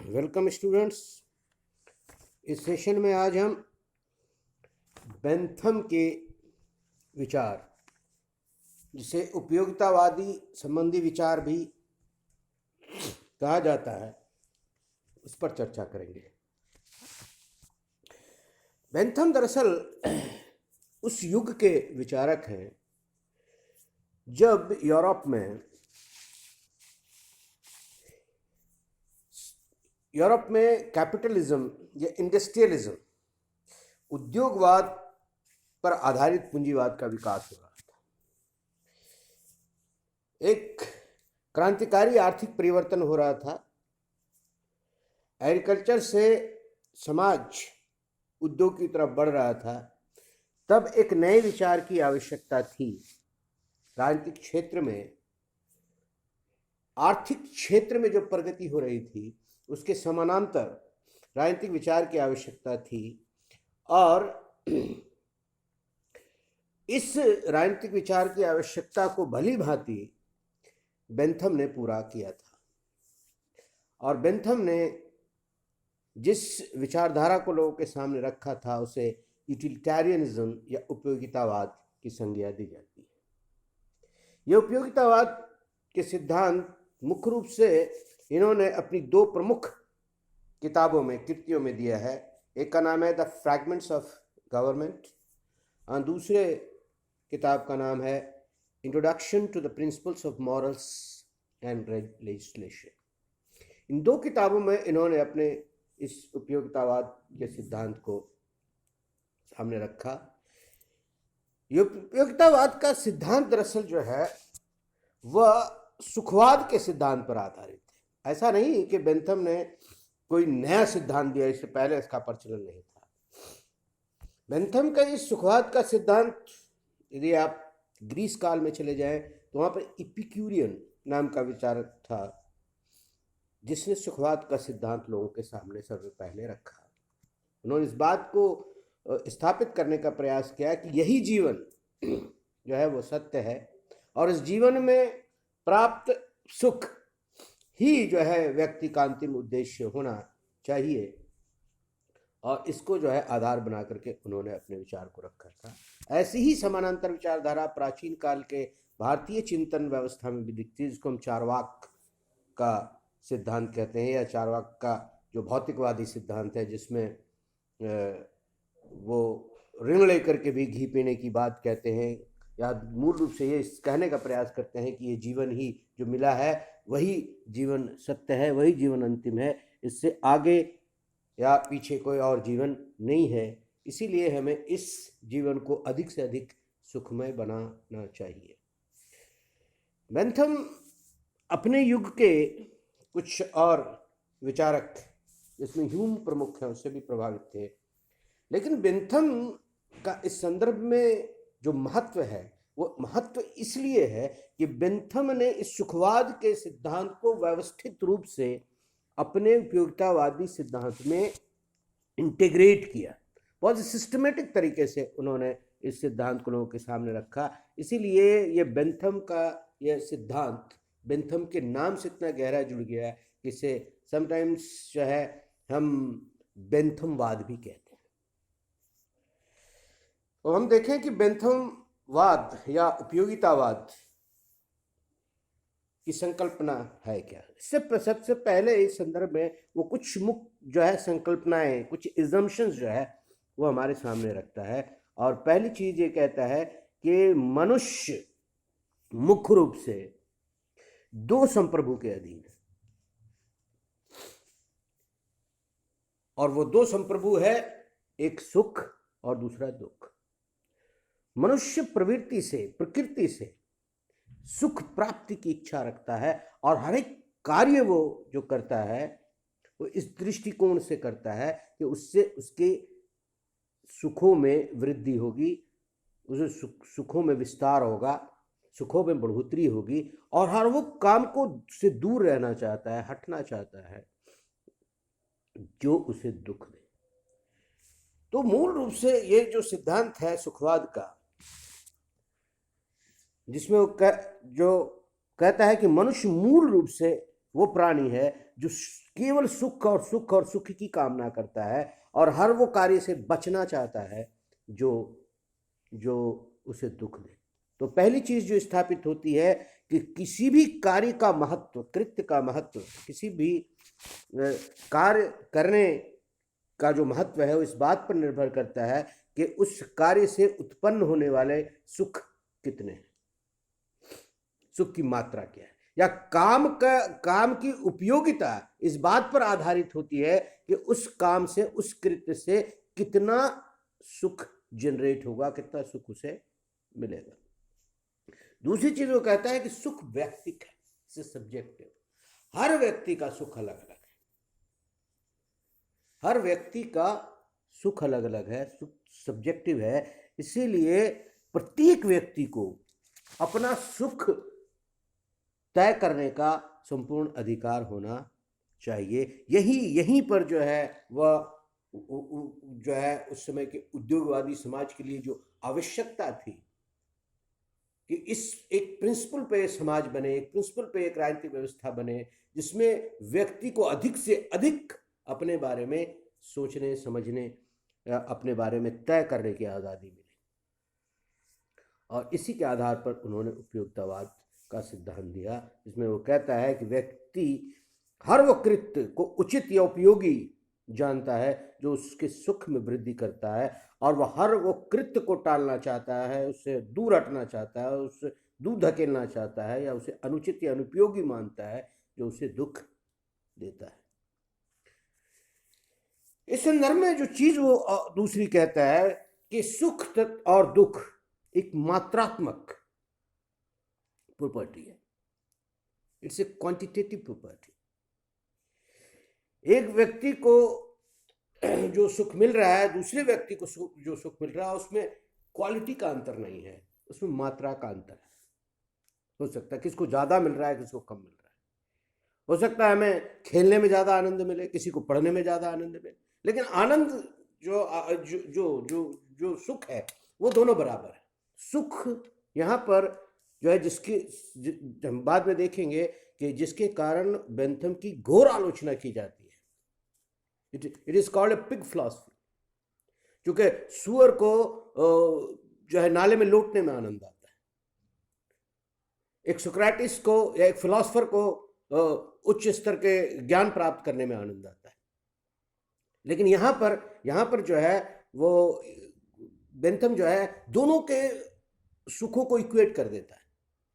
Welcome students. इस session में आज हम बेंथम के विचार, जिसे उपयोगितावादी संबंधी विचार भी कहा जाता है, उस पर चर्चा करेंगे। बेंथम दरअसल उस युग के विचारक हैं जब यूरोप में कैपिटलिज्म या इंडस्ट्रियलिज्म, उद्योगवाद पर आधारित पूंजीवाद का विकास हो रहा था। एक क्रांतिकारी आर्थिक परिवर्तन हो रहा था। एग्रीकल्चर से समाज उद्योग की तरफ बढ़ रहा था। तब एक नए विचार की आवश्यकता थी। राजनीतिक क्षेत्र में, आर्थिक क्षेत्र में जो प्रगति हो रही थी, उसके समानांतर राजनीतिक विचार की आवश्यकता थी, और इस राजनीतिक विचार की आवश्यकता को भली भांति बेंथम ने पूरा किया था। और बेंथम ने जिस विचारधारा को लोगों के सामने रखा था, उसे यूटिलिटेरियनिज्म या उपयोगितावाद की संज्ञा दी जाती है। यह उपयोगितावाद के सिद्धांत मुख्य रूप से इन्होंने अपनी दो प्रमुख किताबों में, कृतियों में दिया है। एक का नाम है द फ्रैगमेंट्स ऑफ गवर्नमेंट और दूसरे किताब का नाम है introduction to the principles of morals and legislation. इन दो किताबों में इन्होंने अपने इस उपयोगितावाद के सिद्धांत को सामने रखा। ये उपयोगितावाद का सिद्धांत दरअसल जो है वह सुखवाद के सिद्धांत पर आधारित है। ऐसा नहीं कि बेंथम ने कोई नया सिद्धांत दिया, इससे पहले इसका प्रचलन नहीं था। बेंथम का इस सुखवाद का सिद्धांत, यदि आप ग्रीस काल में चले जाएं तो वहाँ पर इपिक्यूरियन नाम का विचारक था, जिसने सुखवाद का सिद्धांत लोगों के सामने सबसे पहले रखा। उन्होंने इस बात को स्थापित करने का प्रयास किया कि यही जीवन जो है वो सत्य है, और इस जीवन में प्राप्त सुख ही जो है व्यक्ति का अंतिम उद्देश्य होना चाहिए, और इसको जो है आधार बना करके उन्होंने अपने विचार को रखा था। ऐसी ही समानांतर विचारधारा प्राचीन काल के भारतीय चिंतन व्यवस्था में भी दिखती है, जिसको हम चारवाक का सिद्धांत कहते हैं, या चारवाक का जो भौतिकवादी सिद्धांत है, जिसमें वो ऋण लेकर के भी घी पीने की बात कहते हैं, या मूल रूप से ये कहने का प्रयास करते हैं कि ये जीवन ही जो मिला है वही जीवन सत्य है, वही जीवन अंतिम है, इससे आगे या पीछे कोई और जीवन नहीं है। इसीलिए हमें इस जीवन को अधिक से अधिक सुखमय बनाना चाहिए। बेंथम अपने युग के कुछ और विचारक, जिसमें ह्यूम प्रमुख हैं, उससे भी प्रभावित थे। लेकिन बेंथम का इस संदर्भ में जो महत्व है, वो महत्व इसलिए है कि बेंथम ने इस सुखवाद के सिद्धांत को व्यवस्थित रूप से अपने उपयोगितावादी सिद्धांत में इंटीग्रेट किया। बहुत सिस्टमेटिक तरीके से उन्होंने इस सिद्धांत को लोगों के सामने रखा। इसीलिए ये बेंथम का यह सिद्धांत बेंथम के नाम से इतना गहरा जुड़ गया है कि इसे समटाइम्स जो है हम बेंथमवाद भी कहते हैं। तो हम देखें कि बेंथमवाद या उपयोगितावाद की संकल्पना है क्या। इससे सबसे पहले इस संदर्भ में वो कुछ मुख्य जो है संकल्पनाएं, कुछ इजम्पशंस जो है वो हमारे सामने रखता है। और पहली चीज ये कहता है कि मनुष्य मुख्य रूप से दो संप्रभु के अधीन है, और वो दो संप्रभु है, एक सुख और दूसरा दुख। मनुष्य प्रवृत्ति से, प्रकृति से सुख प्राप्ति की इच्छा रखता है, और हर एक कार्य वो जो करता है वो इस दृष्टिकोण से करता है कि उससे उसके सुखों में वृद्धि होगी, उसे सुखों में विस्तार होगा, सुखों में बढ़ोतरी होगी, और हर वो काम को से दूर रहना चाहता है, हटना चाहता है जो उसे दुख दे। तो मूल रूप से ये जो सिद्धांत है सुखवाद का, जिसमें वो जो कहता है कि मनुष्य मूल रूप से वो प्राणी है जो केवल सुख और सुख की कामना करता है और हर वो कार्य से बचना चाहता है जो जो उसे दुख दे। तो पहली चीज जो स्थापित होती है कि किसी भी कार्य का महत्व, कृत्य का महत्व, किसी भी कार्य करने का जो महत्व है वो इस बात पर निर्भर करता है कि उस कार्य से उत्पन्न होने वाले सुख कितने हैं, सुख की मात्रा क्या है, या काम की उपयोगिता इस बात पर आधारित होती है कि उस काम से, उस कृत्य से कितना सुख जनरेट होगा, कितना सुख उसे मिलेगा। दूसरी चीज वो कहता है कि सुख व्यक्तिक है, इसे सब्जेक्टिव। हर व्यक्ति का सुख अलग अलग है, हर व्यक्ति का सुख अलग अलग है, सुख सब्जेक्टिव है। इसीलिए प्रत्येक व्यक्ति को अपना सुख तय करने का संपूर्ण अधिकार होना चाहिए। यहीं पर जो है वह जो है उस समय के उद्योगवादी समाज के लिए जो आवश्यकता थी कि इस एक प्रिंसिपल पे समाज बने, एक प्रिंसिपल पे एक राजनीतिक व्यवस्था बने जिसमें व्यक्ति को अधिक से अधिक अपने बारे में सोचने, समझने, अपने बारे में तय करने की आज़ादी मिले। और इसी के आधार पर उन्होंने उपयोगितावाद का सिद्धांत दिया, जिसमें वो कहता है कि व्यक्ति हर वो कृत्य को उचित या उपयोगी जानता है जो उसके सुख में वृद्धि करता है, और वह हर वो कृत्य को टालना चाहता है, उससे दूर हटना चाहता है, उससे दूर धकेलना चाहता है, या उसे अनुचित या अनुपयोगी मानता है जो उसे दुख देता है। इस संदर्भ में जो चीज वो दूसरी कहता है कि सुख और दुख एक मात्रात्मक प्रॉपर्टी है, इट्स ए क्वांटिटेटिव प्रॉपर्टी। एक व्यक्ति को जो सुख मिल रहा है, दूसरे व्यक्ति को जो सुख मिल रहा है, उसमें क्वालिटी का अंतर नहीं है, उसमें मात्रा का अंतर है। हो सकता है किसको ज्यादा मिल रहा है, किसको कम मिल रहा है। हो सकता है हमें खेलने में ज्यादा आनंद मिले, किसी को पढ़ने में ज्यादा आनंद मिले, लेकिन आनंद जो जो जो जो, जो सुख है वो दोनों बराबर है। सुख यहाँ पर जो है, जिसके हम बाद में देखेंगे कि जिसके कारण बेंथम की घोर आलोचना की जाती है, it is called a pig philosophy, क्योंकि सुअर को जो है नाले में लौटने में आनंद आता है, एक सोक्रेटिस को या एक फिलॉसफर को उच्च स्तर के ज्ञान प्राप्त करने में आनंद आता है। लेकिन यहाँ पर जो है वो बेंथम जो है दोनों के सुखों को इक्वेट कर देता है।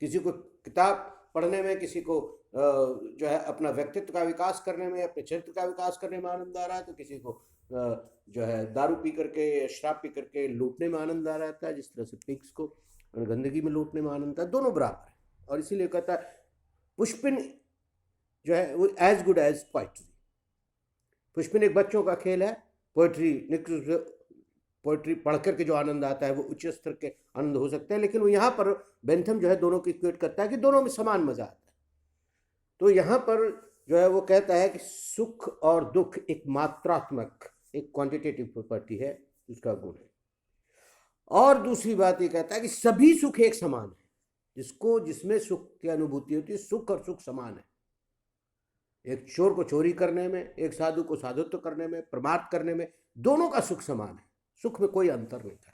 किसी को किताब पढ़ने में, किसी को जो है अपना व्यक्तित्व का विकास करने में, अपने चरित्र का विकास करने में आनंद आ रहा है, तो किसी को जो है दारू पी करके, शराब पी करके लूटने में आनंद आ रहा है, जिस तरह से पिग्स को गंदगी में लूटने में आनंद आता है। दोनों बराबर है। और इसीलिए कहता है पुष्पिन जो है वो एज गुड एज पोइट्री। पुष्पिन एक बच्चों का खेल है, पोइट्री पढ़ करके जो आनंद आता है वो उच्च स्तर के आनंद हो सकते हैं, लेकिन वो यहाँ पर बेंथम जो है दोनों को इक्वेट करता है कि दोनों में समान मजा आता है। तो यहाँ पर जो है वो कहता है कि सुख और दुख एक मात्रात्मक, एक क्वांटिटेटिव प्रॉपर्टी है, उसका गुण है। और दूसरी बात ये कहता है कि सभी सुख एक समान है, जिसमें सुख की अनुभूति होती है, सुख और सुख समान है। एक चोर को चोरी करने में, एक साधु को साधुत्व करने में, प्रमाद करने में, दोनों का सुख समान है, सुख में कोई अंतर नहीं करता।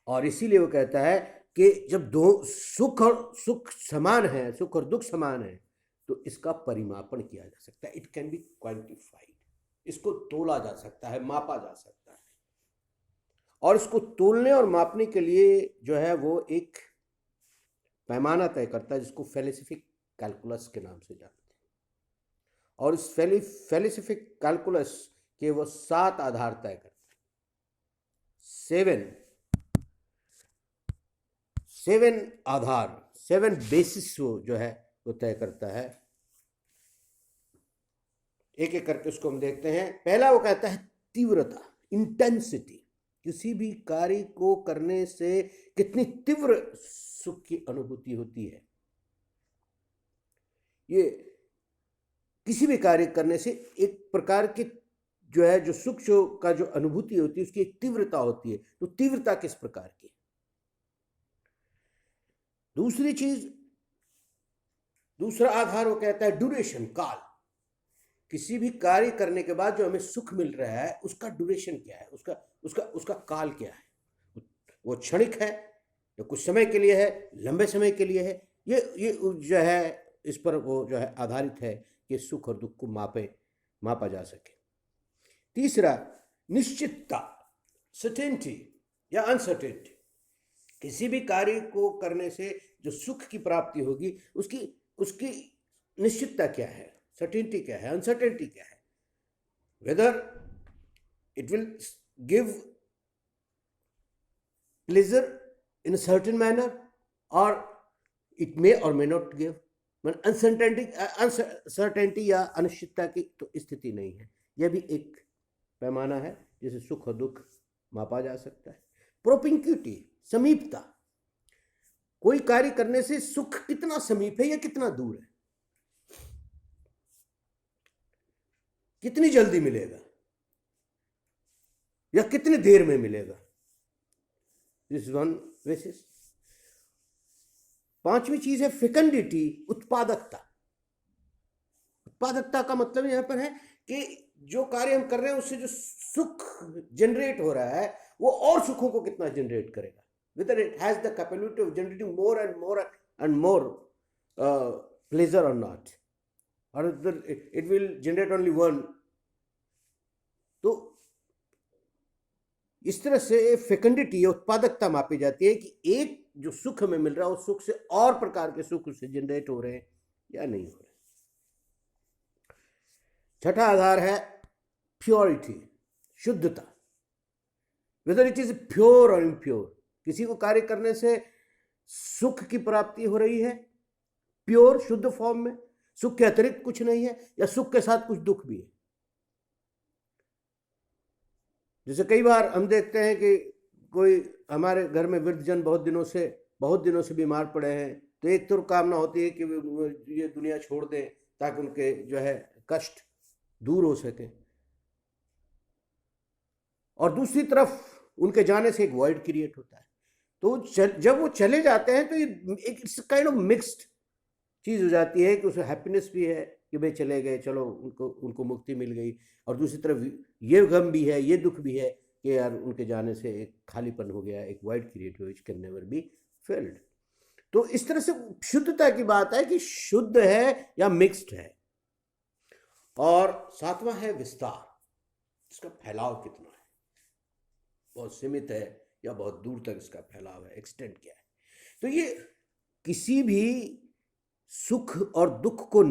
और इसीलिए वो कहता है कि जब दो सुख समान है, सुख और दुख समान है, तो इसका परिमापन किया जा सकता है, इट कैन बी क्वांटिफाइड, इसको तोला जा सकता है, मापा जा सकता है। और इसको तोलने और मापने के लिए जो है वो एक पैमाना तय करता है, जिसको फेलिसिफिक कैलकुलस के नाम से जानते हैं। और इस फेलिसिफिक कैलकुलस के वो 7 आधार तय करता है, 7 आधार, 7 बेसिस वो जो है वो तय करता है। एक एक करके उसको हम देखते हैं। पहला वो कहता है तीव्रता, इंटेंसिटी, किसी भी कार्य को करने से कितनी तीव्र सुख की अनुभूति होती है। ये किसी भी कार्य करने से एक प्रकार की जो है जो सुख का जो अनुभूति होती है, उसकी एक तीव्रता होती है। तो तीव्रता किस प्रकार की। दूसरी चीज दूसरा आधार वो कहता है ड्यूरेशन, काल। किसी भी कार्य करने के बाद जो हमें सुख मिल रहा है उसका ड्यूरेशन क्या है, उसका उसका उसका काल क्या है। वो क्षणिक है, या कुछ समय के लिए है, लंबे समय के लिए है। ये जो है इस पर वो जो है आधारित है कि सुख और दुख को मापा जा सके। तीसरा, निश्चितता, सर्टेनिटी या अनसर्टेनिटी। किसी भी कार्य को करने से जो सुख की प्राप्ति होगी उसकी उसकी निश्चितता क्या है, सर्टेनिटी क्या है, अनसर्टेनिटी क्या है। Whether it will give pleasure in a certain manner or it may or may not give। Uncertainty या अनिश्चितता की तो स्थिति नहीं है। यह भी एक पैमाना है जिसे सुख और दुख मापा जा सकता है। प्रोपिंक्विटी, समीपता। कोई कार्य करने से सुख कितना समीप है या कितना दूर है, कितनी जल्दी मिलेगा या कितनी देर में मिलेगा, दिस वन बेसिस। पांचवी चीज है फेकंडिटी, उत्पादकता। उत्पादकता का मतलब यहां पर है कि जो कार्य हम कर रहे हैं उससे जो सुख जनरेट हो रहा है वो और सुखों को कितना जनरेट करेगा, whether it has the capability of generating more and more pleasure or not, or it will generate only one। तो इस तरह से फेकंडिटी, उत्पादकता मापी जाती है कि एक जो सुख हमें मिल रहा है उस सुख से और प्रकार के सुख उससे जनरेट हो रहे हैं या नहीं हो रहे। छठा आधार है प्योरिटी, शुद्धता। वेदर इट इज प्योर और इम्प्योर। किसी को कार्य करने से सुख की प्राप्ति हो रही है प्योर, शुद्ध फॉर्म में, सुख के अतिरिक्त कुछ नहीं है, या सुख के साथ कुछ दुख भी है। जैसे कई बार हम देखते हैं कि कोई हमारे घर में वृद्धजन बहुत दिनों से बीमार पड़े हैं, तो एक तो कामना होती है कि ये दुनिया छोड़ दें ताकि उनके जो है कष्ट दूर हो सके, और दूसरी तरफ उनके जाने से एक वॉइड क्रिएट होता है। तो जब वो चले जाते हैं तो ये एक काइंड ऑफ मिक्स्ड चीज हो जाती है कि उसमें हैप्पीनेस भी है कि भाई चले गए, चलो उनको मुक्ति मिल गई, और दूसरी तरफ ये गम भी है, ये दुख भी है कि यार उनके जाने से एक खालीपन हो गया, एक वॉइड क्रिएट हुआ, which can never be filled. तो इस तरह से शुद्धता की बात है कि शुद्ध है या मिक्स्ड है। और सातवां है विस्तार, इसका फैलाव कितना है, बहुत सीमित है या बहुत दूर तक इसका फैलाव है, एक्सटेंट क्या है। तो ये किसी भी सुख और दुख को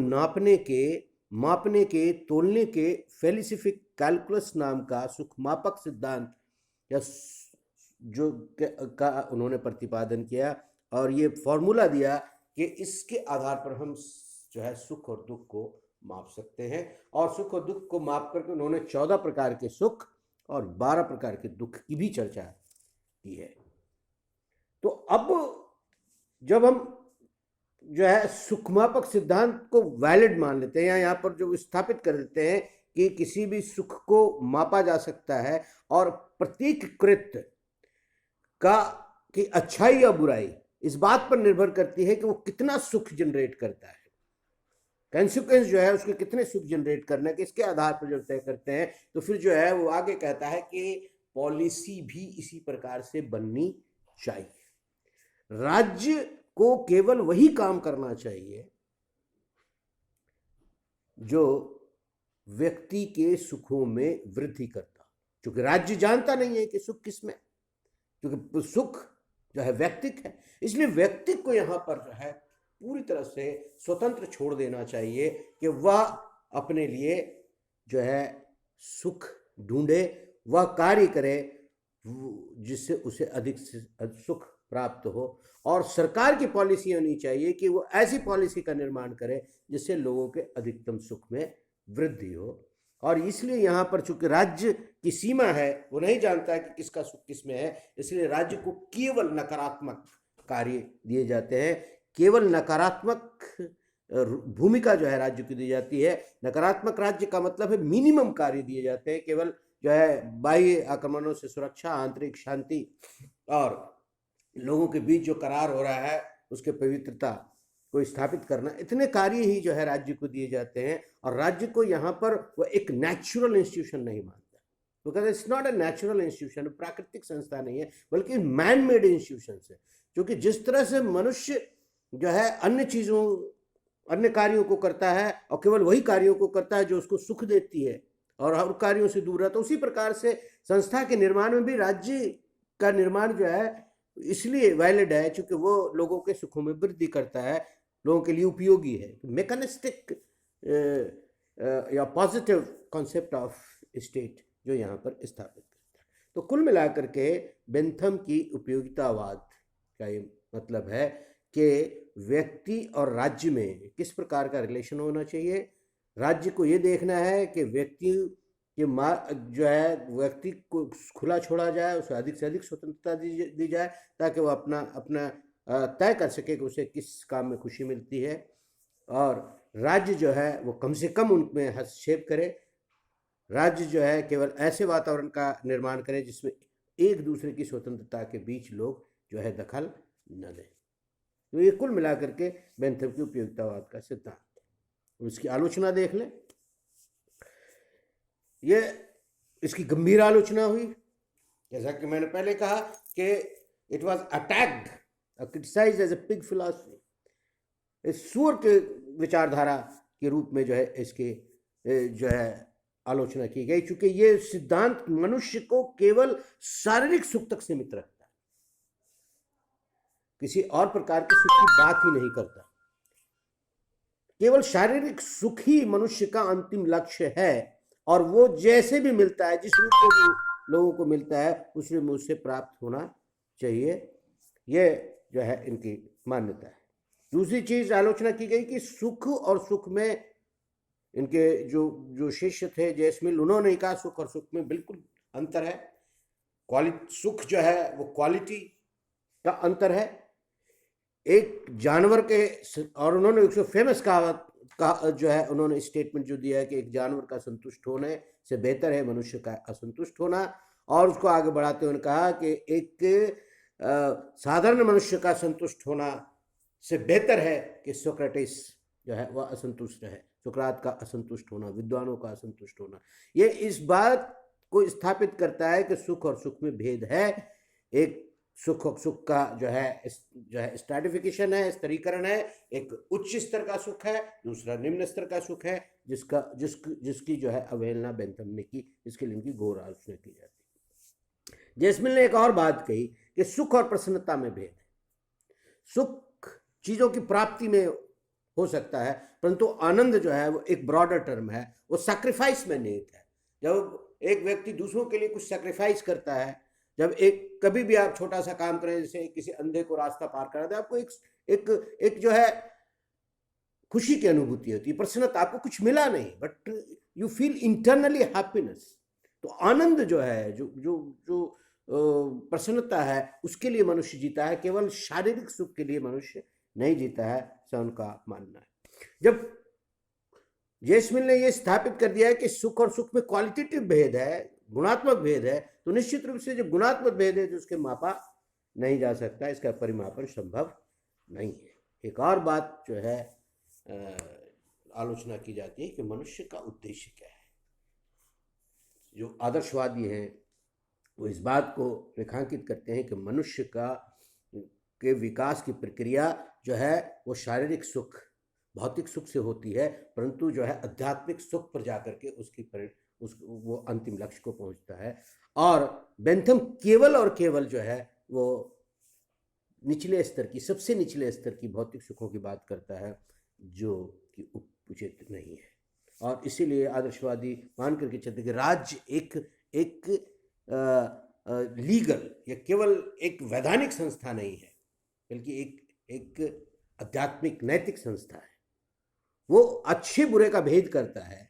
मापने के तोलने के फेलिसिफिक कैलकुलस नाम का सुख मापक सिद्धांत या जो का उन्होंने प्रतिपादन किया, और ये फॉर्मूला दिया कि इसके आधार पर हम जो है सुख और दुख को माप सकते हैं। और सुख और दुख को माप करके उन्होंने 14 प्रकार के सुख और 12 प्रकार के दुख की भी चर्चा की है। तो अब जब हम जो है सुखमापक सिद्धांत को वैलिड मान लेते हैं, या यहाँ पर जो स्थापित कर देते हैं कि किसी भी सुख को मापा जा सकता है, और प्रत्येक कृत्य का कि अच्छाई या बुराई इस बात पर निर्भर करती है कि वो कितना सुख जनरेट करता है, कंसिक्वेंस जो है उसके कितने सुख जनरेट करना है, कि इसके आधार पर जब तय करते हैं तो फिर जो है वो आगे कहता है कि पॉलिसी भी इसी प्रकार से बननी चाहिए। राज्य को केवल वही काम करना चाहिए जो व्यक्ति के सुखों में वृद्धि करता, क्योंकि राज्य जानता नहीं है कि सुख किसमें, क्योंकि सुख जो है व्यक्तिक है, इसलिए व्यक्ति को यहां पर जो है पूरी तरह से स्वतंत्र छोड़ देना चाहिए कि वह अपने लिए जो है सुख ढूंढे, वह कार्य करे जिससे उसे अधिक से अधिक सुख प्राप्त हो। और सरकार की पॉलिसी होनी चाहिए कि वो ऐसी पॉलिसी का निर्माण करे जिससे लोगों के अधिकतम सुख में वृद्धि हो। और इसलिए यहाँ पर चूंकि राज्य की सीमा है, वो नहीं जानता है कि किसका सुख किसमें है, इसलिए राज्य को केवल नकारात्मक कार्य दिए जाते हैं, केवल नकारात्मक भूमिका जो है राज्य को दी जाती है। नकारात्मक राज्य का मतलब है मिनिमम कार्य दिए जाते हैं, केवल जो है बाह्य आक्रमणों से सुरक्षा, आंतरिक शांति और लोगों के बीच जो करार हो रहा है उसके पवित्रता को स्थापित करना, इतने कार्य ही जो है राज्य को दिए जाते हैं। और राज्य को यहाँ पर वो एक नेचुरल इंस्टीट्यूशन नहीं मानता, because it's not a natural institution, प्राकृतिक संस्था नहीं है, बल्कि मैन मेड इंस्टीट्यूशन है। क्योंकि जिस तरह से मनुष्य जो है अन्य चीज़ों, अन्य कार्यों को करता है और केवल वही कार्यों को करता है जो उसको सुख देती है और हर कार्यों से दूर रहता है, उसी प्रकार से संस्था के निर्माण में भी राज्य का निर्माण जो है इसलिए वैलिड है क्योंकि वो लोगों के सुखों में वृद्धि करता है, लोगों के लिए उपयोगी है। मैकेनिस्टिक या पॉजिटिव कॉन्सेप्ट ऑफ स्टेट जो यहाँ पर स्थापित करता है। तो कुल मिलाकर के बेंथम की उपयोगितावाद का ये मतलब है कि व्यक्ति और राज्य में किस प्रकार का रिलेशन होना चाहिए। राज्य को ये देखना है कि व्यक्ति के जो है व्यक्ति को खुला छोड़ा जाए, उसे अधिक से अधिक स्वतंत्रता दी जाए ताकि वो अपना तय कर सके कि उसे किस काम में खुशी मिलती है, और राज्य जो है वो कम से कम उनमें हस्तक्षेप करे। राज्य जो है केवल ऐसे वातावरण का निर्माण करे जिसमें एक दूसरे की स्वतंत्रता के बीच लोग जो है दखल न दें। तो ये कुल मिलाकर के बेंथम की उपयोगितावाद का सिद्धांत है। उसकी आलोचना देख लें। ये इसकी गंभीर आलोचना हुई, जैसा कि मैंने पहले कहा कि it was attacked, criticised as a pig philosophy, इस सूअर के विचारधारा के रूप में जो है इसके जो है आलोचना की गई, क्योंकि ये सिद्धांत मनुष्य को केवल शारीरिक सुख तक सीमित रखता है, किसी और प्रकार के सुख की बात ही नहीं करता। केवल शारीरिक सुख ही मनुष्य का अंतिम लक्ष्य है और वो जैसे भी मिलता है, जिस रूप में भी लोगों को मिलता है, उस रूप में उससे प्राप्त होना चाहिए। ये जो है इनकी मान्यता है। दूसरी चीज आलोचना की गई कि सुख और सुख में इनके जो शिष्य थे जेसमिल, उन्होंने कहा सुख और सुख में बिल्कुल अंतर है। सुख जो है वो क्वालिटी का अंतर है। एक जानवर के, और उन्होंने एक फेमस कहावत का जो है उन्होंने स्टेटमेंट जो दिया है कि एक जानवर का संतुष्ट होने से बेहतर है मनुष्य का असंतुष्ट होना। और उसको आगे बढ़ाते हुए कहा कि एक साधारण मनुष्य का संतुष्ट होना से बेहतर है कि सोक्रेटिस जो है वह असंतुष्ट है, सुकरात का असंतुष्ट होना, विद्वानों का असंतुष्ट होना। ये इस बात को स्थापित करता है कि सुख और सुख में भेद है। एक सुख और सुख का जो है स्ट्रैटिफिकेशन है, स्तरीकरण है। एक उच्च स्तर का सुख है, दूसरा निम्न स्तर का सुख है, जिसकी जो है अवहेलना बेंथम ने की, इसके लिए इनकी घोर आलोचना की जाती है। जेसमिल ने एक और बात कही कि सुख और प्रसन्नता में भेद है। सुख चीजों की प्राप्ति में हो सकता है, परंतु आनंद जो है वो एक ब्रॉडर टर्म है, वो सैक्रिफाइस में निहित है। जब एक व्यक्ति दूसरों के लिए कुछ सैक्रिफाइस करता है, जब कभी भी आप छोटा सा काम करें, जैसे किसी अंधे को रास्ता पार करा दे, आपको एक जो है खुशी की अनुभूति होती है, प्रसन्नता। आपको कुछ मिला नहीं, but you feel internally happiness. तो आनंद जो है, जो प्रसन्नता है, उसके लिए मनुष्य जीता है, केवल शारीरिक सुख के लिए मनुष्य नहीं जीता है, ऐसा उनका मानना है। जब जेसमिल ने यह स्थापित कर दिया है कि सुख और सुख में क्वालिटेटिव भेद है, गुणात्मक भेद है, तो निश्चित रूप से जो गुणात्मक भेद है जो उसके मापा नहीं जा सकता, इसका परिमापन संभव नहीं है। एक और बात जो है आलोचना की जाती है कि मनुष्य का उद्देश्य क्या है। जो आदर्शवादी हैं वो इस बात को रेखांकित करते हैं कि मनुष्य के विकास की प्रक्रिया जो है वो शारीरिक सुख, भौतिक सुख से होती है, परंतु जो है आध्यात्मिक सुख पर जाकर के वो अंतिम लक्ष्य को पहुंचता है। और बेंथम केवल और केवल जो है वो निचले स्तर की, सबसे निचले स्तर की भौतिक सुखों की बात करता है, जो कि उचित नहीं है। और इसीलिए आदर्शवादी मान करके चलते कि राज्य एक लीगल या केवल एक वैधानिक संस्था नहीं है, बल्कि एक आध्यात्मिक नैतिक संस्था है। वो अच्छे बुरे का भेद करता है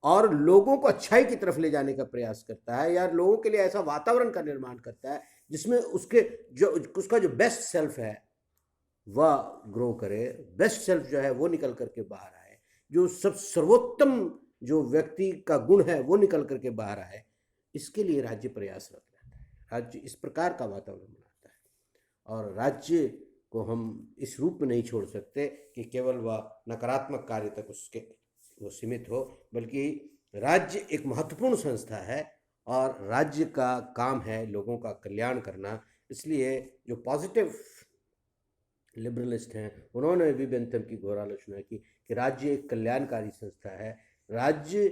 और लोगों को अच्छाई की तरफ ले जाने का प्रयास करता है, या लोगों के लिए ऐसा वातावरण का निर्माण करता है जिसमें उसका जो बेस्ट सेल्फ है वह ग्रो करे, बेस्ट सेल्फ जो है वो निकल करके बाहर आए, जो सर्वोत्तम जो व्यक्ति का गुण है वो निकल करके बाहर आए। इसके लिए राज्य प्रयासरत रहता है। राज्य इस प्रकार का वातावरण बनाता है। और राज्य को हम इस रूप में नहीं छोड़ सकते कि केवल वह नकारात्मक कार्य तक उसके वो सीमित हो, बल्कि राज्य एक महत्वपूर्ण संस्था है और राज्य का काम है लोगों का कल्याण करना। इसलिए जो पॉजिटिव लिबरलिस्ट हैं उन्होंने भी बेंथम की घोर आलोचना की कि राज्य एक कल्याणकारी संस्था है, राज्य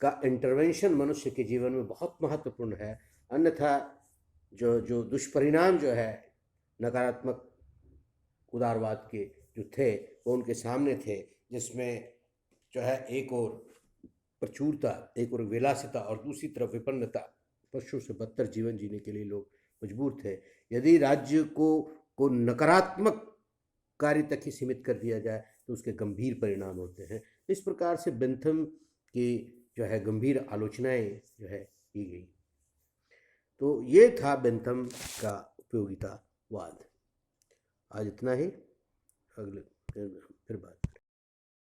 का इंटरवेंशन मनुष्य के जीवन में बहुत महत्वपूर्ण है, अन्यथा जो जो दुष्परिणाम जो है नकारात्मक उदारवाद के जो थे वो उनके सामने थे, जिसमें जो है एक और प्रचुरता, एक और विलासिता और दूसरी तरफ विपन्नता, पशुओं से बदतर जीवन जीने के लिए लोग मजबूर थे। यदि राज्य को नकारात्मक कार्य तक ही सीमित कर दिया जाए तो उसके गंभीर परिणाम होते हैं। इस प्रकार से बेंथम की जो है गंभीर आलोचनाएं जो है की गई। तो ये था बेंथम का उपयोगितावाद। आज इतना ही, अगले फिर बात।